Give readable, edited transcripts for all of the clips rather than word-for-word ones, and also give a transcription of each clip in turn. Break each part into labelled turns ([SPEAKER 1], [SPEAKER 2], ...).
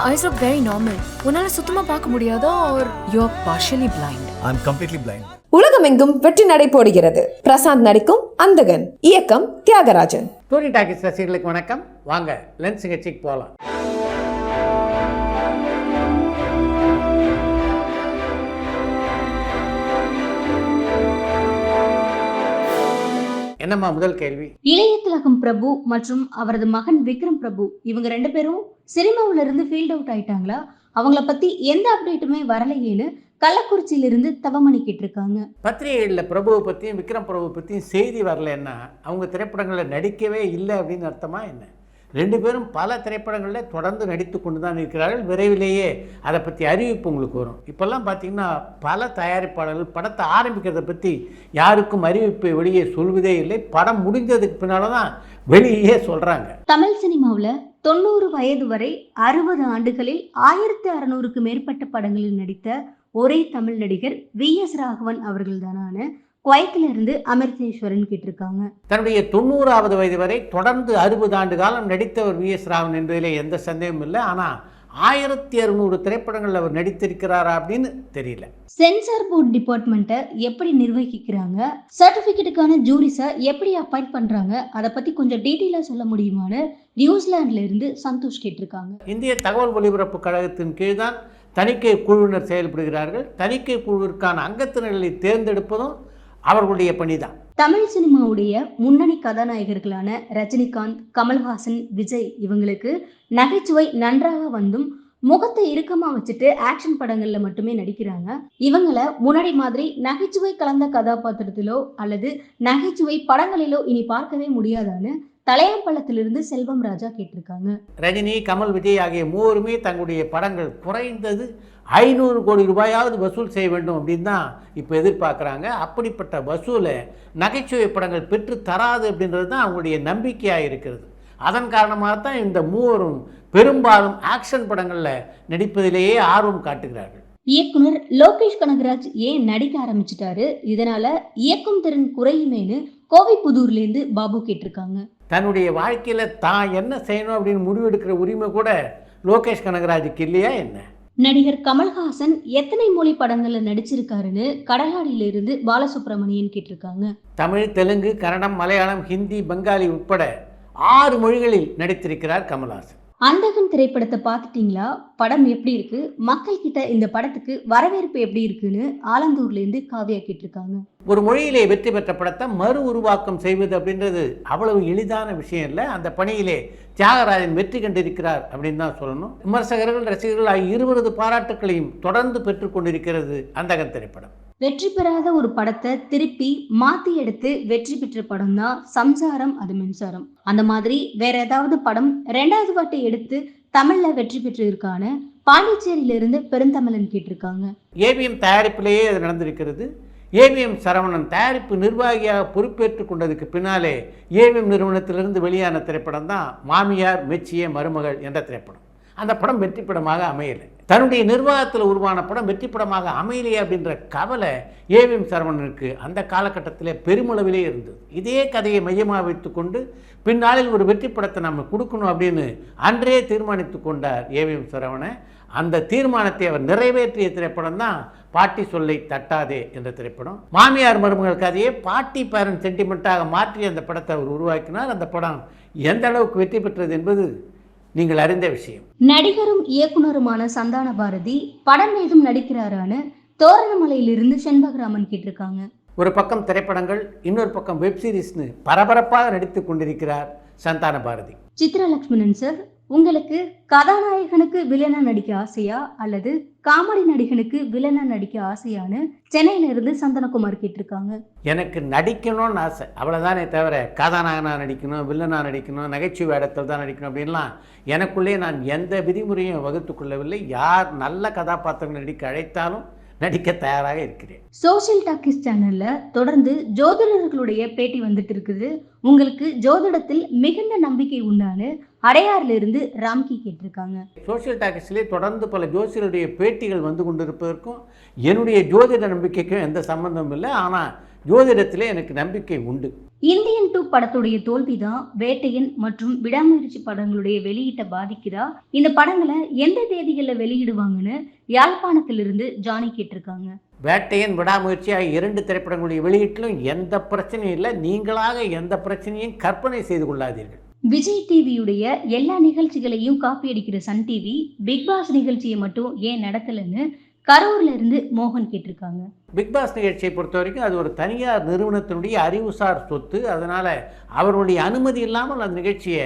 [SPEAKER 1] eyes look very normal. உன்னால சுத்தமா பார்க்க முடியாதா or you're partially blind?
[SPEAKER 2] I'm completely blind.
[SPEAKER 3] உலகமெங்கும் வெற்றி நடை போடுகிறது. பிரசாந்த் நடிக்கும் அந்தகன், இயக்கம் தியாகராஜன்.
[SPEAKER 4] டோனி டாக்கிஸ் ரசிகர்களுக்கு வணக்கம். வாங்க லென்ஸ் நிகழ்ச்சிக்கு போகலாம். என்னம்மா முதல் கேள்வி?
[SPEAKER 5] இளைய திலகம் பிரபு மற்றும் அவரது மகன் விக்ரம் பிரபு இவங்க 2 பேரும் சினிமாவில இருந்து ஃபீல்ட் அவுட் ஆயிட்டாங்களா? அவங்கள பத்தி எந்த அப்டேட்டுமே வரலையேன்னு கள்ளக்குறிச்சியிலிருந்து தவமணி கேட்டிருக்காங்க.
[SPEAKER 4] பத்திரிகைகளில் பிரபுவை பற்றியும் விக்ரம் பிரபு பற்றியும் செய்தி வரலன்னா அவங்க திரைப்படங்களில் நடிக்கவே இல்லை அப்படின்னு அர்த்தமா என்ன? 2 பேரும் பல திரைப்படங்களில் தொடர்ந்து நடித்து கொண்டு தான் இருக்கிறார்கள். விரைவிலேயே அதை பற்றி அறிவிப்பு உங்களுக்கு வரும். இப்போல்லாம் பார்த்திங்கன்னா பல தயாரிப்பாளர்கள் படத்தை ஆரம்பிக்கிறத பற்றி யாருக்கும் அறிவிப்பை வெளியே சொல்வதே இல்லை. படம் முடிஞ்சதுக்கு பின்னால் தான் வெளியே சொல்கிறாங்க.
[SPEAKER 5] தமிழ் சினிமாவில் 90 வயது வரை 60 ஆண்டுகளில் 1600க்கு மேற்பட்ட படங்களில் நடித்த ஒரே தமிழ் நடிகர் VS ராகவன் அவர்கள் தானான குவைத்தில இருந்து அமிர்தேஸ்வரன் கேட்டிருக்காங்க.
[SPEAKER 4] தன்னுடைய 90வது வயது வரை தொடர்ந்து 60 ஆண்டு காலம் நடித்தவர் VS ராகவன் என்பதிலே எந்த சந்தேகமும் இல்லை. ஆனால் 1600 திரைப்படங்கள் அவர் நடித்திருக்கிறாரா அப்படின்னு தெரியல.
[SPEAKER 5] சென்சார் போர்ட் டிபார்ட்மெண்ட்டை எப்படி நிர்வகிக்கிறாங்க, சர்டிஃபிகேட்டுக்கான ஜூரிஸை எப்படி அப்பாயிண்ட் பண்றாங்க, அதை பத்தி கொஞ்சம் டீட்டெயிலாக சொல்ல முடியுமான்னு நியூசிலாந்துல இருந்து சந்தோஷ் கேட்டிருக்காங்க.
[SPEAKER 4] இந்திய தகவல் ஒலிபரப்பு கழகத்தின் கீழ் தான் தணிக்கை குழுவினர் செயல்படுகிறார்கள். தணிக்கை குழுவிற்கான அங்கத்தினர்களை தேர்ந்தெடுப்பதும் அவர்களுடைய பணிதான்.
[SPEAKER 5] தமிழ் சினிமாவுடைய முன்னணி கதாநாயகர்களான ரஜினிகாந்த், கமல்ஹாசன், விஜய் இவங்களுக்கு நகைச்சுவை நன்றாக வந்தும் முகத்தை இறுக்கமா வச்சுட்டு ஆக்ஷன் படங்கள்ல மட்டுமே நடிக்கிறாங்க. இவங்களை முன்னாடி மாதிரி நகைச்சுவை கலந்த கதாபாத்திரத்திலோ அல்லது நகைச்சுவை படங்களிலோ இனி பார்க்கவே முடியாதான்னு தலையாம்பலத்திலிருந்து செல்வம் ராஜா கேட்டிருக்காங்க.
[SPEAKER 4] ரஜினி, கமல், விஜய் ஆகிய மூவருமே தங்களுடைய படங்கள் குறைந்தது 500 கோடி ரூபாயாவது வசூல் செய்ய வேண்டும் அப்படின்னு தான் இப்போ எதிர்பார்க்குறாங்க. அப்படிப்பட்ட வசூலை நகைச்சுவை படங்கள் பெற்று தராது அப்படின்றது தான் அவங்களுடைய நம்பிக்கையாக இருக்கிறது. அதன் காரணமாக தான் இந்த மூவரும் பெரும்பாலும் ஆக்ஷன் படங்களில் நடிப்பதிலேயே ஆர்வம் காட்டுகிறார்கள்.
[SPEAKER 5] இயக்குனர் லோகேஷ் கனகராஜ் ஏன் நடிக்க ஆரம்பிச்சிட்டாரு, இதனால இயக்கும் திறன் குறையுமேனு கோவைப்புதூர்லேருந்து பாபு கேட்டிருக்காங்க.
[SPEAKER 4] தன்னுடைய வாழ்க்கையில் தான் என்ன செய்யணும் அப்படின்னு முடிவெடுக்கிற உரிமை கூட லோகேஷ் கனகராஜுக்கு இல்லையா என்ன?
[SPEAKER 5] நடிகர் கமல்ஹாசன் எத்தனை மொழி படங்கள்ல நடிச்சிருக்காருன்னு கடலாடியிலிருந்து பாலசுப்ரமணியன் கேட்டிருக்காங்க.
[SPEAKER 4] தமிழ், தெலுங்கு, கன்னடம், மலையாளம், ஹிந்தி, பெங்காலி உட்பட 6 மொழிகளில் நடித்திருக்கிறார் கமல்ஹாசன்.
[SPEAKER 5] அந்தகன் திரைப்படத்தை பார்த்துட்டீங்களா? படம் எப்படி இருக்கு? மக்கள் கிட்ட இந்த படத்துக்கு வரவேற்பு எப்படி இருக்குன்னு ஆலந்தூர்ல இருந்து காவியா கேட்டிருக்காங்க.
[SPEAKER 4] ஒரு மொழியிலே வெற்றி பெற்ற படத்தை மறு உருவாக்கம் செய்வது அப்படின்றது அவ்வளவு எளிதான விஷயம் இல்லை. அந்த பணியிலே தியாகராஜன் வெற்றி கண்டிருக்கிறார் அப்படின்னு தான் சொல்லணும். விமர்சகர்கள், ரசிகர்கள் ஆகிய 20 பாராட்டுகளையும் தொடர்ந்து பெற்றுக்கொண்டிருக்கிறது அந்தகன் திரைப்படம்.
[SPEAKER 5] வெற்றி பெறாத ஒரு படத்தை திருப்பி மாத்தி எடுத்து வெற்றி பெற்ற படம் தான் சம்சாரம், அது மின்சாரம். அந்த மாதிரி வேற ஏதாவது படம் 2வது வாட்டி எடுத்து தமிழ்ல வெற்றி பெற்று இருக்கான்னு பாண்டிச்சேரியிலிருந்து பெருந்தமிழன் கேட்டிருக்காங்க.
[SPEAKER 4] ஏவிஎம் தயாரிப்பிலேயே அது நடந்திருக்கிறது. ஏவிஎம் சரவணன் தயாரிப்பு நிர்வாகியாக பொறுப்பேற்றுக் கொண்டதுக்கு பின்னாலே ஏவிஎம் நிறுவனத்திலிருந்து வெளியான திரைப்படம் தான் மாமியார் மெச்சிய மருமகள் என்ற திரைப்படம். அந்த படம் வெற்றி படமாக அமையலை. தன்னுடைய நிர்வாகத்தில் உருவான படம் வெற்றி படமாக அமையலையே அப்படின்ற கவலை ஏவிஎம் சரவணனுக்கு அந்த காலகட்டத்தில் பெருமளவிலே இருந்தது. இதே கதையை மையமாக வைத்து கொண்டு பின்னாளில் ஒரு வெற்றி படத்தை நம்ம கொடுக்கணும் அப்படின்னு அன்றே தீர்மானித்து கொண்டார் ஏவிஎம் சரவணன். அந்த தீர்மானத்தை அவர் நிறைவேற்றிய திரைப்படம் தான் பாட்டி சொல்லை தட்டாதே என்ற திரைப்படம். மாமியார் மருமகள் கதையை பாட்டி பேரண்ட் சென்டிமெண்ட்டாக மாற்றி அந்த படத்தை அவர் உருவாக்கினார். அந்த படம் எந்த அளவுக்கு வெற்றி பெற்றது என்பது நீங்கள் அறிந்த விஷயம்.
[SPEAKER 5] நடிகரும் இயக்குனருமான சந்தான பாரதி படம் ஏதும் நடிக்கிறாரான்னு தோரணமலையிலிருந்து செண்பகராமன் கேட்டிருக்காங்க.
[SPEAKER 4] ஒரு பக்கம் திரைப்படங்கள், இன்னொரு பக்கம் வெப் சீரிஸ்னு பரபரப்பாக நடித்து கொண்டிருக்கிறார் சந்தான பாரதி.
[SPEAKER 5] சித்ரா லக்ஷ்மணன் சார், உங்களுக்கு கதாநாயகனுக்கு வில்லனா நடிக்க ஆசையா அல்லது காமெடி நடிகனுக்கு வில்லனா நடிக்க ஆசையான்னு சென்னையில இருந்து சந்தனகுமார் கேட்டிருக்காங்க.
[SPEAKER 4] எனக்கு நடிக்கணும்னு ஆசை, அவ்வளோதானே தவிர கதாநாயகனாக நடிக்கணும், வில்லனாக நடிக்கணும், நகைச்சுவை இடத்தில் தான் நடிக்கணும் அப்படின்லாம் எனக்குள்ளே நான் எந்த விதிமுறையும் வகுத்து கொள்ளவில்லை. யார் நல்ல கதாபாத்திரங்கள் நடிக்க அழைத்தாலும் நடிக்க தயாராக இருக்கிறேன்.
[SPEAKER 5] சோஷியல் டாக்கிஸ் சேனல்ல தொடர்ந்து ஜோதிடர்களுடைய பேட்டி வந்துட்டு இருக்குது. உங்களுக்கு ஜோதிடத்தில் மிகுந்த நம்பிக்கை உண்டான்னு அடையாறுல இருந்து ராம்கி கேட்டிருக்காங்க.
[SPEAKER 4] சோஷியல் டாக்கிஸ்லேயே தொடர்ந்து பல ஜோசியருடைய பேட்டிகள் வந்து கொண்டிருப்பதற்கும் என்னுடைய ஜோதிட நம்பிக்கைக்கும் எந்த சம்பந்தமும் இல்லை. ஆனால் ஜோதிடத்திலே எனக்கு நம்பிக்கை உண்டு.
[SPEAKER 5] இந்தியன் 2 படத்துடைய தோல்விதான் வேட்டையன் மற்றும் விடாமுயற்சி படங்களுடைய வெளியீட்டை பாதிக்குதா? இந்த படங்களை எந்த தேதிகள்ல வெளியிடுவாங்கன்னு யாழ்ப்பாணத்திலிருந்து ஜானி கேட்டிருக்காங்க.
[SPEAKER 4] வேட்டையன் விடாமுயற்சி ஆகிய 2 திரைப்படங்களுடைய வெளியீட்டிலும் எந்த பிரச்சனையும் இல்லை. நீங்களாக எந்த பிரச்சனையும் கற்பனை செய்து கொள்ளாதீர்கள்.
[SPEAKER 5] விஜய் டிவியுடைய எல்லா நிகழ்ச்சிகளையும் காப்பி அடிக்கிற சன் டிவி பிக் பாஸ் நிகழ்ச்சியை மட்டும் ஏன் நடத்தலைன்னு கரூர்ல இருந்து மோகன் கேட்டிருக்காங்க.
[SPEAKER 4] பிக் பாஸ் நிகழ்ச்சியை பொறுத்த வரைக்கும் அது ஒரு தனியார் நிறுவனத்தினுடைய அறிவுசார் சொத்து. அதனால் அவருடைய அனுமதி இல்லாமல் அந்த நிகழ்ச்சியை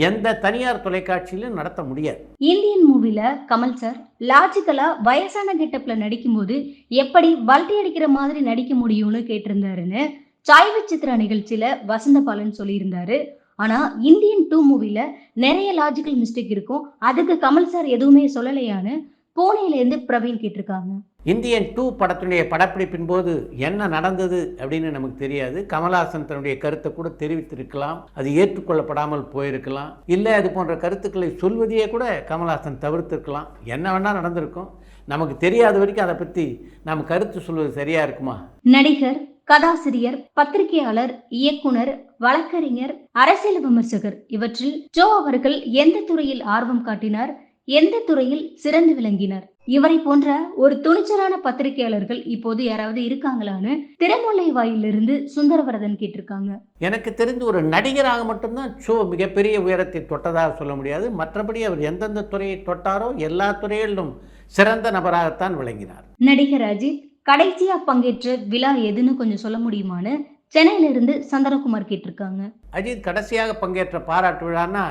[SPEAKER 4] எந்த தனியார் தொலைக்காட்சியிலும் நடத்த முடியாது.
[SPEAKER 5] இந்தியன் மூவில கமல் சார் லாஜிக்கலா வயசான கெட்டப்ல நடிக்கும்போது எப்படி பல்ட்டி அடிக்கிற மாதிரி நடிக்க முடியும்னு கேட்டிருந்தாருன்னு சாய்வு சித்ரா நிகழ்ச்சியில வசந்த பாலன் சொல்லியிருந்தாரு. ஆனா இந்தியன் 2 மூவில நிறைய லாஜிக்கல் மிஸ்டேக் இருக்கும், அதுக்கு கமல் சார் எதுவுமே சொல்லலையான்னு பூனேல இருந்து பிரவீன் கேட்டிருக்காங்க.
[SPEAKER 4] இந்தியன் 2 படத்துடைய படப்பிடிப்பின் போது என்ன நடந்தது அப்படின்னு நமக்கு தெரியாது. கமல்ஹாசன் தன்னுடைய கருத்தை கூட தெரிவித்திருக்கலாம், அது ஏற்றுக்கொள்ளப்படாமல் போயிருக்கலாம், இல்லை அது போன்ற கருத்துக்களை சொல்வதையே கூட கமல்ஹாசன் தவிர்த்திருக்கலாம். என்ன வேணா நடந்திருக்கும், நமக்கு தெரியாத வரைக்கும் அதை பற்றி நாம் கருத்து சொல்வது சரியா இருக்குமா?
[SPEAKER 5] நடிகர், கதாசிரியர், பத்திரிகையாளர், இயக்குனர், வழக்கறிஞர், அரசியல் விமர்சகர் இவற்றில் ஜோ அவர்கள் எந்த துறையில் ஆர்வம் காட்டினார், எந்த துறையில் சிறந்து விளங்கினார்? இவரை போன்ற ஒரு துணிச்சலான பத்திரிகையாளர்கள் இப்போது யாராவது இருக்காங்களான்னு திரைமுல்லை வாயிலிருந்து சுந்தரவரதன் கேட்டிருக்காங்க.
[SPEAKER 4] எனக்கு தெரிந்து ஒரு நடிகராக மட்டும்தான் ஷோ மிகப்பெரிய உயரத்தை தொட்டதாக சொல்ல முடியாது. மற்றபடி அவர் எந்தெந்த துறையை தொட்டாரோ எல்லா துறைகளிலும் சிறந்த நபராகத்தான் விளங்கினார்.
[SPEAKER 5] நடிகர் அஜித் கடைசியா பங்கேற்ற விழா எதுன்னு கொஞ்சம் சொல்ல முடியுமான்னு சென்னையில இருந்து சந்திரகுமார் கேட்டிருக்காங்க.
[SPEAKER 4] அஜித் கடைசியாக பங்கேற்ற பாராட்டு விழான்னா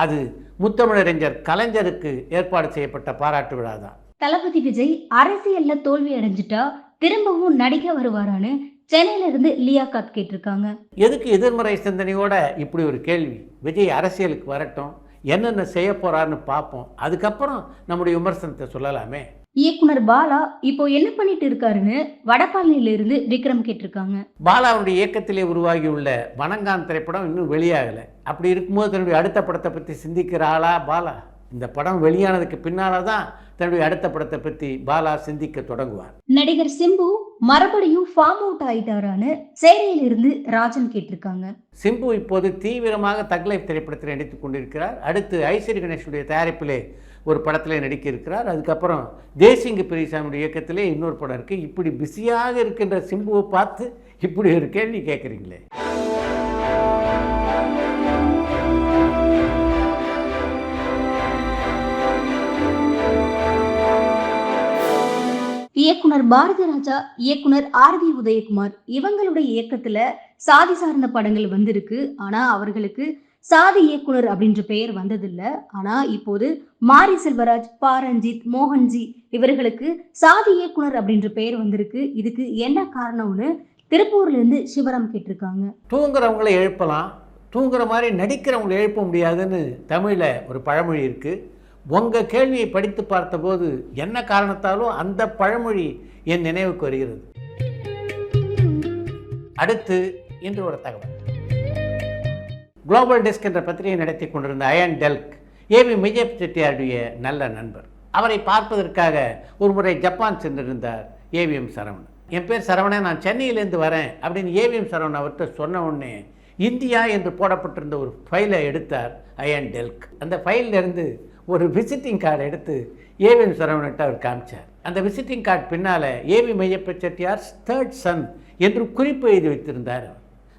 [SPEAKER 4] அது முத்தமிழறிஞர் கலைஞருக்கு ஏற்பாடு செய்யப்பட்ட பாராட்டு விழா தான்.
[SPEAKER 5] தளபதி விஜய் அரசியல்ல தோல்வி அடைஞ்சிட்டா திரும்பவும் நடிக்க வருவாரான்னு சென்னையில இருந்து லியாகாத் கேட்டிருக்காங்க.
[SPEAKER 4] எதுக்கு எதிர்மறை சிந்தனையோட இப்படி ஒரு கேள்வி? விஜய் அரசியலுக்கு வரட்டும், என்னென்ன செய்ய போறாருன்னு பார்ப்போம், அதுக்கப்புறம் நம்முடைய விமர்சனத்தை சொல்லலாமே.
[SPEAKER 5] இயக்குனர் பாலா இப்போ என்ன பண்ணிட்டு இருக்காருன்னு வடபழனியில இருந்து விக்ரம் கேட்டிருக்காங்க.
[SPEAKER 4] பாலாவுடைய இயக்கத்திலே உருவாகியுள்ள வணங்கான் திரைப்படம் இன்னும் வெளியாகலை. அப்படி இருக்கும்போது தன்னுடைய அடுத்த படத்தை பற்றி சிந்திக்கிற ஆளா பாலா? இந்த படம் வெளியானதுக்கு பின்னால தான் தன்னுடைய அடுத்த படத்தை பற்றி பாலா சிந்திக்க தொடங்குவார்.
[SPEAKER 5] நடிகர் சிம்பு மறுபடியும் ஃபார்ம் அவுட் ஆயிட்டாரான்னு சேரையில இருந்து ராஜன் கேட்டிருக்காங்க.
[SPEAKER 4] சிம்பு இப்போது தீவிரமாக தக் லைஃப் திரைப்படத்தில் நடித்துக் கொண்டிருக்கிறார். அடுத்து ஐஸ்வரி கணேஷனுடைய தயாரிப்பிலே ஒரு படத்திலே நடிக்க இருக்கிறார். அதுக்கப்புறம் தேசிங்கு பெரியசாமியுடைய இயக்கத்திலே இன்னொரு படம் இருக்குது. இப்படி பிஸியாக இருக்கின்ற சிம்புவை பார்த்து இப்படி ஒரு கேள்வி கேட்குறீங்களே.
[SPEAKER 5] இயக்குனர் பாரதி ராஜா, இயக்குனர் ஆர்.வி. உதயகுமார் இவங்களுடைய இயக்கத்துல சாதி சார்ந்த படங்கள் வந்திருக்கு. ஆனா அவர்களுக்கு சாதி இயக்குனர் அப்படின்ற பெயர் வந்ததில்லை. ஆனா இப்போது மாரி செல்வராஜ், பாரஞ்சித், மோகன்ஜி இவர்களுக்கு சாதி இயக்குனர் அப்படின்ற பெயர் வந்திருக்கு. இதுக்கு என்ன காரணம்னு திருப்பூர்ல இருந்து சிவராம் கேட்டிருக்காங்க.
[SPEAKER 4] தூங்குறவங்களை எழுப்பலாம், தூங்குற மாதிரி நடிக்கிறவங்களை எழுப்ப முடியாதுன்னு தமிழில் ஒரு பழமொழி இருக்குது. உங்கள் கேள்வியை படித்து பார்த்தபோது என்ன காரணத்தாலும் அந்த பழமொழி என் நினைவுக்கு வருகிறது. அடுத்து இன்று ஒரு தகவல். குளோபல் டெஸ்க் என்ற பத்திரிகை நடத்தி கொண்டிருந்த அயன் டெல்க் ஏவி மெய்யப்ப செட்டியாருடைய நல்ல நண்பர். அவரை பார்ப்பதற்காக ஒரு முறை ஜப்பான் சென்றிருந்தார் ஏவிஎம் சரவணன். என் பேர் சரவணன், நான் சென்னையிலேருந்து வரேன் அப்படின்னு ஏவிஎம் சரவணன் அவர்கிட்ட சொன்ன உடனே இந்தியா என்று போடப்பட்டிருந்த ஒரு ஃபைலை எடுத்தார் அயன் டெல்க். அந்த ஃபைலிருந்து ஒரு விசிட்டிங் கார்டு எடுத்து ஏவிஎம் சரவணன்ட்ட அவர் காமிச்சார். அந்த விசிட்டிங் கார்டு பின்னால் AV Meiyappa Chettiar 3rd son என்று குறிப்பு எழுதி வைத்திருந்தார்.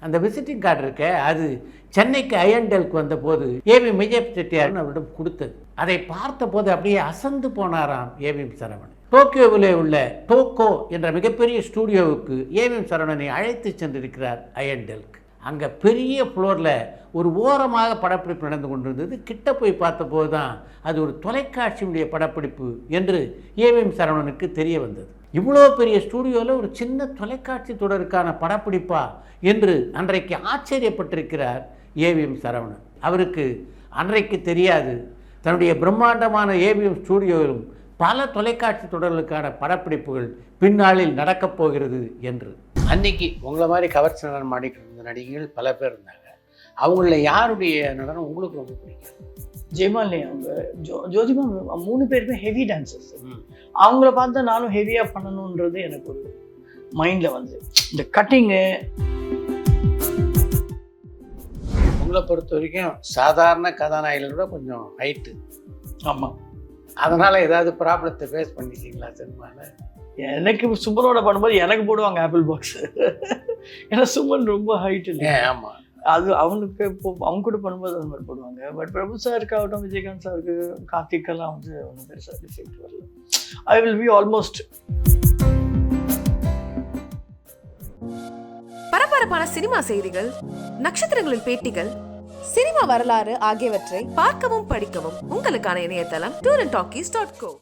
[SPEAKER 4] அந்த விசிட்டிங் கார்டு இருக்க அது சென்னைக்கு அயன் டெல்க் வந்தபோது ஏவி மெய்யப்ப செட்டியார்னு அவரிடம் கொடுத்தது. அதை பார்த்த போது அப்படியே அசந்து போனாராம் ஏவிஎம் சரவணன். டோக்கியோவில் உள்ள டோக்கோ என்ற மிகப்பெரிய ஸ்டூடியோவுக்கு ஏவிஎம் சரவணனை அழைத்து சென்றிருக்கிறார் அயன் டெல்க். அங்கே பெரிய ஃப்ளோரில் ஒரு ஓரமாக படப்பிடிப்பு நடந்து கொண்டிருந்தது. கிட்ட போய் பார்த்தபோது தான் அது ஒரு தொலைக்காட்சியுடைய படப்பிடிப்பு என்று ஏவிஎம் சரவணனுக்கு தெரிய வந்தது. இவ்வளோ பெரிய ஸ்டூடியோவில் ஒரு சின்ன தொலைக்காட்சி தொடருக்கான படப்பிடிப்பா என்று அன்றைக்கு ஆச்சரியப்பட்டிருக்கிறார் ஏவிஎம் சரவணன். அவருக்கு அன்றைக்கு தெரியாது தன்னுடைய பிரம்மாண்டமான ஏவிஎம் ஸ்டூடியோவிலும் பல தொலைக்காட்சி தொடர்களுக்கான படப்பிடிப்புகள் பின்னாளில் நடக்கப் போகிறது என்று. அன்னைக்கு உங்களை மாதிரி கவர்ச்சி நடனம் ஆடிக்கிட்டு இருந்த நடிகைகள் பல பேர் இருந்தாங்க. அவங்களில் யாருடைய நடனம் உங்களுக்கு ரொம்ப பிடிக்கும்?
[SPEAKER 2] ஜெயமாலினி அவங்க, ஜோதிமா, 3 பேருமே ஹெவி டான்சர்ஸ். அவங்கள பார்த்து நானும் ஹெவியாக பண்ணணுன்றது எனக்கு ஒரு மைண்டில் வந்து இந்த கட்டிங்கு.
[SPEAKER 4] உங்களை பொறுத்த வரைக்கும் சாதாரண கதாநாயகர்கள் கூட கொஞ்சம் ஹைட்டு.
[SPEAKER 2] ஆமாம்.
[SPEAKER 4] அதனால ஏதாவது ப்ராப்ளத்தை ஃபேஸ் பண்ணிக்கிங்களா சினிமாவில்?
[SPEAKER 2] எனக்கு சுமனோட பண்ணும்போது எனக்கு போடுவாங்க ஆப்பிள் பாக்ஸ். ஏன்னா சுமன் ரொம்ப ஹைட் இல்லை.
[SPEAKER 4] ஆமாம்.
[SPEAKER 2] அது அவனுக்கு இப்போ அவங்க கூட பண்ணும்போது அந்த மாதிரி போடுவாங்க. பட் பிரபு சாருக்காகட்டும், விஜயகாந்த் சாருக்கு, கார்த்திக்கெல்லாம் வந்து ஒன்றும் பெருசாக டிஃபெக்ட் வரல. I will be almost.
[SPEAKER 1] பரபரப்பான சினிமா செய்திகள், நட்சத்திரங்களின் பேட்டிகள்,
[SPEAKER 3] சினிமா வரலாறு ஆகியவற்றை
[SPEAKER 1] பார்க்கவும் படிக்கவும் உங்களுக்கான இணையதளம் tourantalkies.co.